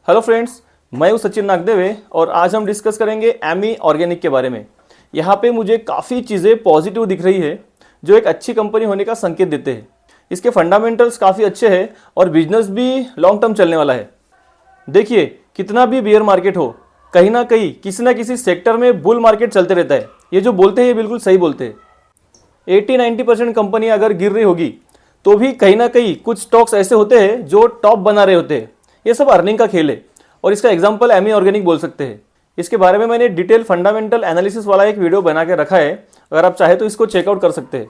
Hello friends, मैं हूं सचिन नागदेवे और आज हम डिस्कस करेंगे एमी ऑर्गेनिक के बारे में। यहाँ पे मुझे काफ़ी चीज़ें पॉजिटिव दिख रही है जो एक अच्छी कंपनी होने का संकेत देते हैं। इसके फंडामेंटल्स काफ़ी अच्छे हैं और बिजनेस भी लॉन्ग टर्म चलने वाला है। देखिए, कितना भी बियर मार्केट हो, कहीं ना कहीं किसी ना किसी सेक्टर में बुल मार्केट चलते रहता है। ये जो बोलते हैं ये बिल्कुल सही बोलते हैं। 80-90% कंपनियाँ अगर गिर रही होगी तो भी कहीं ना कहीं कुछ स्टॉक्स ऐसे होते हैं जो टॉप बना रहे होते हैं। ये सब अर्निंग का खेल है और इसका एग्जांपल एमी ऑर्गेनिक बोल सकते हैं। इसके बारे में मैंने डिटेल फंडामेंटल एनालिसिस वाला एक वीडियो बना के रखा है, अगर आप चाहे तो इसको चेकआउट कर सकते हैं।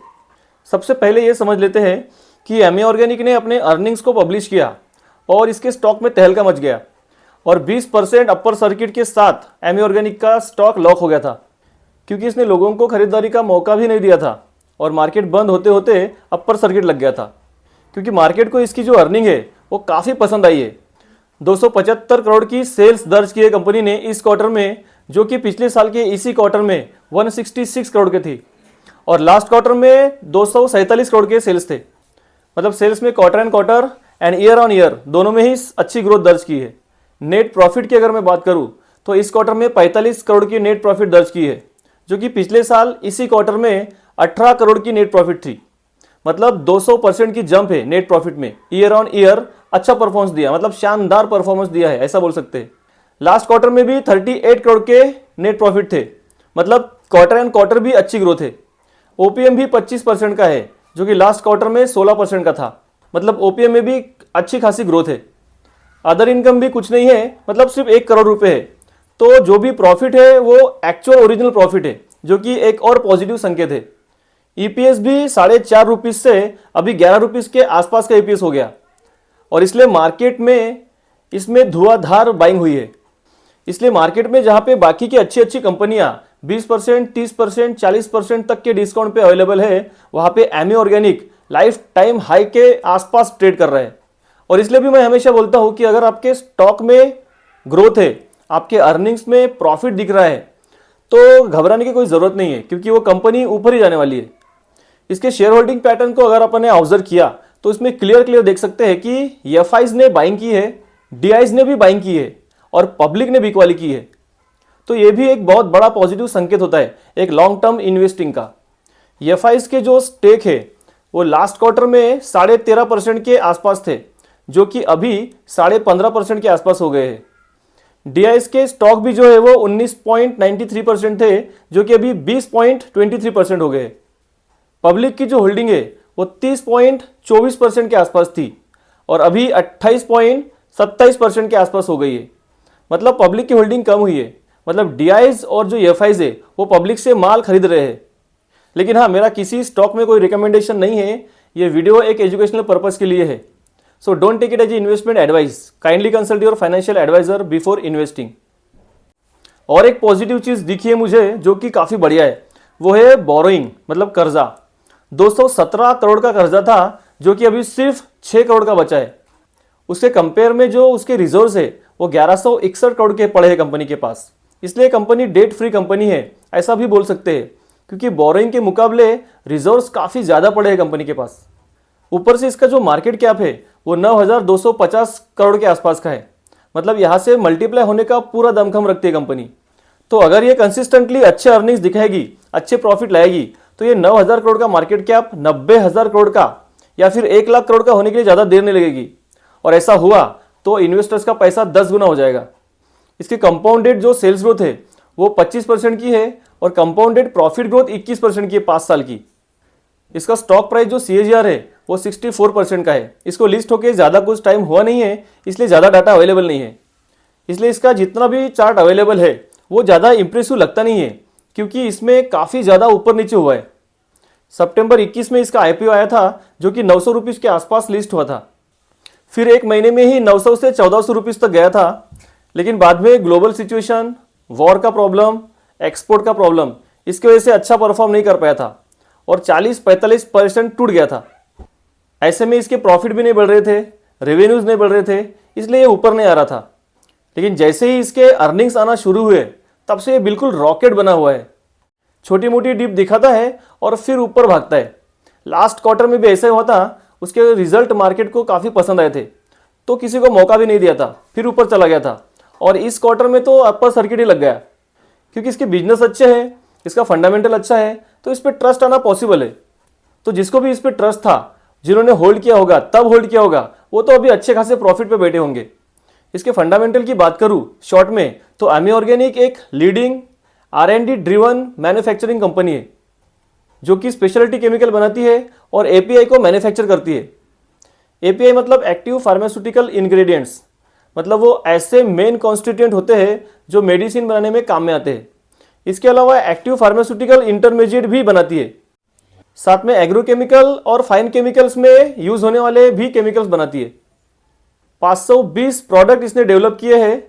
सबसे पहले ये समझ लेते हैं कि एमी ऑर्गेनिक ने अपने अर्निंग्स को पब्लिश किया और इसके स्टॉक में तहलका मच गया और 20% अपर सर्किट के साथ एमी ऑर्गेनिक का स्टॉक लॉक हो गया था, क्योंकि इसने लोगों को खरीदारी का मौका भी नहीं दिया था और मार्केट बंद होते होते अपर सर्किट लग गया था, क्योंकि मार्केट को इसकी जो अर्निंग है वो काफ़ी पसंद आई है। 275 करोड़ की सेल्स दर्ज की है कंपनी ने इस क्वार्टर में, जो कि पिछले साल के इसी क्वार्टर में 166 करोड़ के थी और लास्ट क्वार्टर में 247 करोड़ के सेल्स थे। मतलब सेल्स में quarter and quarter and year on year दोनों में ही अच्छी ग्रोथ दर्ज की है। नेट प्रॉफिट की अगर मैं बात करूं तो इस क्वार्टर में 45 करोड़ की नेट प्रॉफिट दर्ज की है, जो कि पिछले साल इसी क्वार्टर में 18 करोड़ की नेट प्रॉफिट थी। मतलब 200% की जंप है नेट प्रॉफिट में। ईयर ऑन ईयर अच्छा परफॉर्मेंस दिया, मतलब शानदार परफॉर्मेंस दिया है, ऐसा बोल सकते हैं। लास्ट क्वार्टर में भी 38 करोड़ के नेट प्रॉफिट थे, मतलब क्वार्टर एंड क्वार्टर भी अच्छी ग्रोथ है। ओपीएम भी 25% का है, जो कि लास्ट क्वार्टर में 16% का था। मतलब ओपीएम में भी अच्छी खासी ग्रोथ है। अदर इनकम भी कुछ नहीं है, मतलब सिर्फ 1 करोड़ रुपए है। तो जो भी प्रॉफिट है वो एक्चुअल ओरिजिनल प्रॉफिट है, जो कि एक और पॉजिटिव संकेत है। ईपीएस भी 4.5 रुपीज से अभी 11 रुपीज के आसपास का ईपीएस हो गया और इसलिए मार्केट में इसमें धुआंधार बाइंग हुई है। इसलिए मार्केट में जहां पे बाकी की अच्छी अच्छी कंपनियां 20%, 30%, 40% तक के डिस्काउंट पे अवेलेबल है, वहां पे Ami organic lifetime high के आसपास ट्रेड कर रहा है। और इसलिए भी मैं हमेशा बोलता हूं कि अगर आपके स्टॉक में ग्रोथ है, आपके अर्निंग्स में प्रॉफिट दिख रहा है, तो घबराने की कोई जरूरत नहीं है, क्योंकि वो कंपनी ऊपर ही जाने वाली है। इसके शेयर होल्डिंग पैटर्न को अगर अपन ने ऑब्जर्व किया तो इसमें क्लियर देख सकते हैं कि एफआईज ने बाइंग की है, डीआईज ने भी बाइंग की है और पब्लिक ने बिकवाली की है। तो ये भी एक बहुत बड़ा पॉजिटिव संकेत होता है एक लॉन्ग टर्म इन्वेस्टिंग का। एफआईज के जो स्टेक है वो लास्ट क्वार्टर में 13.5% के आसपास थे, जो कि अभी 15.5% के आसपास हो गए हैं। डीआईज के स्टॉक भी जो है वो 19.93% थे, जो कि अभी 20.23% हो गए। पब्लिक की जो होल्डिंग है वो 30.24% के आसपास थी और अभी 28.27% के आसपास हो गई है। मतलब पब्लिक की होल्डिंग कम हुई है। मतलब डीआईज और जो एफआईज है वो पब्लिक से माल खरीद रहे हैं। लेकिन हाँ, मेरा किसी स्टॉक में कोई रिकमेंडेशन नहीं है, ये वीडियो एक एजुकेशनल पर्पज के लिए है। So don't take it as investment advice. Kindly consult your financial adviser before investing. और एक पॉजिटिव चीज दिखी है मुझे जो कि काफी बढ़िया है, वो है बोरोइंग, मतलब कर्जा। 217 करोड़ का कर्जा था, जो कि अभी सिर्फ 6 करोड़ का बचा है। उसके कंपेयर में जो उसके रिजर्व्स है वो 1161 करोड़ के पड़े हैं कंपनी के पास। इसलिए कंपनी डेट फ्री कंपनी है, ऐसा भी बोल सकते हैं, क्योंकि बोरोइंग के मुकाबले रिजर्व्स काफी ज्यादा पड़े हैं कंपनी के पास। ऊपर से इसका जो मार्केट कैप है वो 9,250 करोड़ के आसपास का है। मतलब यहां से मल्टीप्लाई होने का पूरा दमखम रखती है कंपनी। तो अगर ये कंसिस्टेंटली अच्छे अर्निंग्स दिखाएगी, अच्छे प्रॉफिट लाएगी, तो ये 9,000 करोड़ का मार्केट कैप 90,000 करोड़ का या फिर 1 लाख करोड़ का होने के लिए ज़्यादा देर नहीं लगेगी। और ऐसा हुआ तो इन्वेस्टर्स का पैसा 10 गुना हो जाएगा। इसकी कंपाउंडेड जो सेल्स ग्रोथ है वो 25% की है और कंपाउंडेड प्रॉफिट ग्रोथ 21% की है 5 साल की। इसका स्टॉक प्राइस जो CAGR है वो 64% का है। इसको लिस्ट होके ज़्यादा कुछ टाइम हुआ नहीं है, इसलिए ज़्यादा डाटा अवेलेबल नहीं है। इसलिए इसका जितना भी चार्ट अवेलेबल है वो ज़्यादा इंप्रेसिव लगता नहीं है, क्योंकि इसमें काफ़ी ज़्यादा ऊपर नीचे हुआ है। सितंबर 21 में इसका IPO आया था, जो कि 900 रुपीज़ के आसपास लिस्ट हुआ था। फिर एक महीने में ही 900 से 1400 रुपीज़ तक गया था, लेकिन बाद में ग्लोबल सिचुएशन, वॉर का प्रॉब्लम, एक्सपोर्ट का प्रॉब्लम, इसकी वजह से अच्छा परफॉर्म नहीं कर पाया था और 40-45% टूट गया था। ऐसे में इसके प्रॉफिट भी नहीं बढ़ रहे थे, रेवेन्यूज नहीं बढ़ रहे थे, इसलिए ये ऊपर नहीं आ रहा था। लेकिन जैसे ही इसके अर्निंग्स आना शुरू हुए तब से ये बिल्कुल रॉकेट बना हुआ है। छोटी मोटी डिप दिखाता है और फिर ऊपर भागता है। लास्ट क्वार्टर में भी ऐसा ही हुआ था। उसके रिजल्ट मार्केट को काफ़ी पसंद आए थे, तो किसी को मौका भी नहीं दिया था, फिर ऊपर चला गया था। और इस क्वार्टर में तो अपर सर्किट ही लग गया, क्योंकि इसके बिजनेस अच्छे हैं, इसका फंडामेंटल अच्छा है, तो इस पर ट्रस्ट आना पॉसिबल है। तो जिसको भी इस पर ट्रस्ट था, जिन्होंने होल्ड किया होगा, तब होल्ड किया होगा, वो तो अभी अच्छे खासे प्रॉफिट पे बैठे होंगे। इसके फंडामेंटल की बात करूं शॉर्ट में, तो एमी ऑर्गेनिक एक leading R&D driven manufacturing company है, जो कि स्पेशलिटी केमिकल बनाती है और API को मैन्युफैक्चर करती है। API मतलब एक्टिव फार्मास्यूटिकल इंग्रेडिएंट्स, मतलब वो ऐसे मेन कॉन्स्टिट्यूएंट होते हैं जो मेडिसिन बनाने में काम में आते हैं। इसके अलावा एक्टिव फार्मास्यूटिकल इंटरमीडिएट भी बनाती है, साथ में एग्रोकेमिकल और फाइन केमिकल्स में यूज होने वाले भी केमिकल्स बनाती है। 520 प्रोडक्ट इसने डेवलप किए हैं,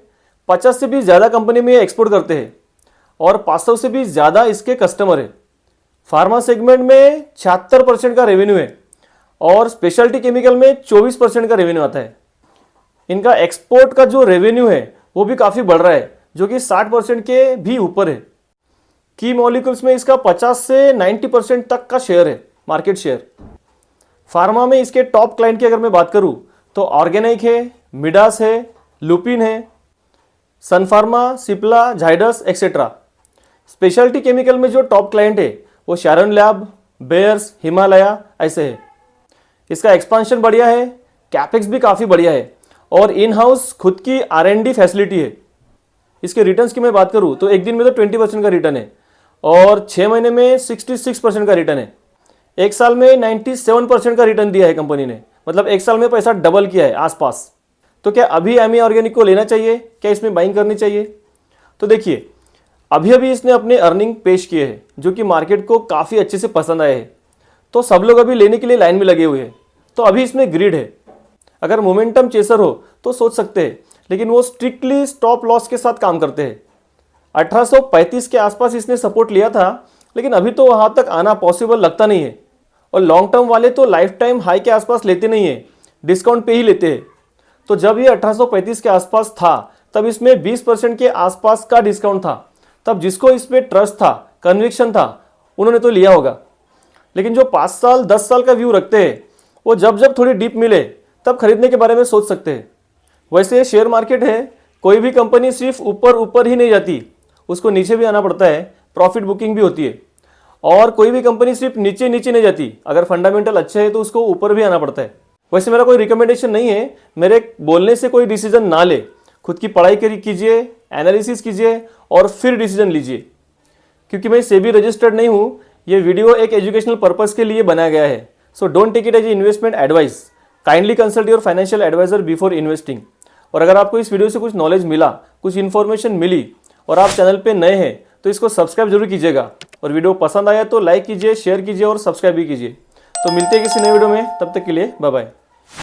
50 से भी ज़्यादा कंपनी में एक्सपोर्ट करते हैं और 500 से भी ज़्यादा इसके कस्टमर है। फार्मा सेगमेंट में 76% का रेवेन्यू है और स्पेशलिटी केमिकल में 24% का रेवेन्यू आता है। इनका एक्सपोर्ट का जो रेवेन्यू है वो भी काफ़ी बढ़ रहा है, जो कि 60% के भी ऊपर है। की मॉलिक्यूल्स में इसका 50 से 90% तक का शेयर है, मार्केट शेयर। फार्मा में इसके टॉप क्लाइंट की अगर मैं बात करूं तो ऑर्गेनिक है, मिडास है, लुपिन है, Sun Pharma, Cipla, Zydus etcetera. Specialty chemical में जो टॉप क्लाइंट है वो शैरन लैब, बेयर्स, हिमालया ऐसे है। इसका एक्सपांशन बढ़िया है, कैपेक्स भी काफ़ी बढ़िया है और इन हाउस खुद की R&D फैसिलिटी है। इसके रिटर्न्स की मैं बात करूं तो एक दिन में तो 20% का रिटर्न है और 6 महीने में 66% का रिटर्न है। एक साल में 97% का रिटर्न दिया है कंपनी ने, मतलब एक साल में पैसा डबल किया है आसपास। तो क्या अभी एमी ऑर्गेनिक को लेना चाहिए, क्या इसमें बाइंग करनी चाहिए? तो देखिए, अभी अभी इसने अपने अर्निंग पेश किए हैं जो कि मार्केट को काफ़ी अच्छे से पसंद आए हैं, तो सब लोग अभी लेने के लिए लाइन में लगे हुए हैं। तो अभी इसमें ग्रिड है। अगर मोमेंटम चेसर हो तो सोच सकते हैं, लेकिन वो स्ट्रिक्टली स्टॉप लॉस के साथ काम करते हैं। 1835 के आसपास इसने सपोर्ट लिया था, लेकिन अभी तो वहां तक आना पॉसिबल लगता नहीं है। और लॉन्ग टर्म वाले तो लाइफ टाइम हाई के आसपास लेते नहीं है, डिस्काउंट पे ही लेते हैं। तो जब ये 1835 के आसपास था तब इसमें 20% के आसपास का डिस्काउंट था। तब जिसको इस पर ट्रस्ट था, कन्विक्शन था, उन्होंने तो लिया होगा। लेकिन जो 5 साल 10 साल का व्यू रखते हैं, वो जब जब थोड़ी डीप मिले तब खरीदने के बारे में सोच सकते हैं। वैसे शेयर मार्केट है, कोई भी कंपनी सिर्फ ऊपर ऊपर ही नहीं जाती, उसको नीचे भी आना पड़ता है, प्रॉफिट बुकिंग भी होती है। और कोई भी कंपनी सिर्फ नीचे नीचे नहीं जाती, अगर फंडामेंटल अच्छे है तो उसको ऊपर भी आना पड़ता है। वैसे मेरा कोई रिकमेंडेशन नहीं है, मेरे बोलने से कोई डिसीजन ना ले, खुद की पढ़ाई कीजिए, एनालिसिस कीजिए और फिर डिसीजन लीजिए। क्योंकि मैं सेबी रजिस्टर्ड नहीं हूँ, ये वीडियो एक एजुकेशनल पर्पस के लिए बनाया गया है। So don't take it as investment advice. Kindly consult your financial adviser before investing. और अगर आपको इस वीडियो से कुछ नॉलेज मिला, कुछ इन्फॉर्मेशन मिली और आप चैनल पे नए हैं तो इसको सब्सक्राइब जरूर कीजिएगा। और वीडियो पसंद आया तो लाइक कीजिए, शेयर कीजिए और सब्सक्राइब भी कीजिए। तो मिलते हैं किसी नए वीडियो में, तब तक के लिए बाय बाय।